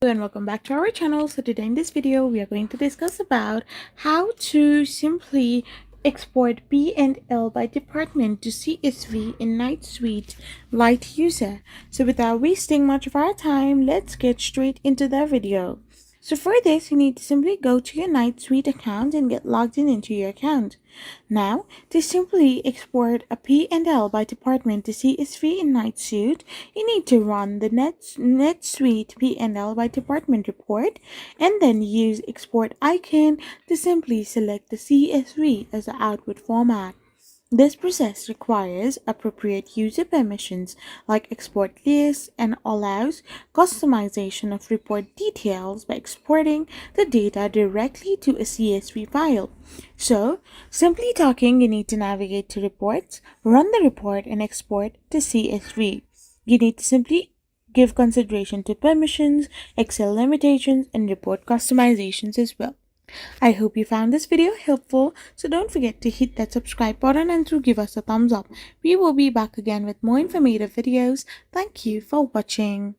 And welcome back to our channel. So today in this video we are going to discuss about how to simply export P&L by department to CSV in NetSuite Light User. So without wasting much of our time, let's get straight into the video. So for this, you need to simply go to your NetSuite account and get logged in into your account. Now, to simply export a P&L by department to CSV in NetSuite, you need to run the NetSuite P&L by department report and then use export icon to simply select the CSV as the output format. This process requires appropriate user permissions like export lists and allows customization of report details by exporting the data directly to a CSV file. So, simply talking, you need to navigate to reports, run the report, and export to CSV. You need to simply give consideration to permissions, Excel limitations, and report customizations as well. I hope you found this video helpful, so don't forget to hit that subscribe button and to give us a thumbs up. We will be back again with more informative videos. Thank you for watching.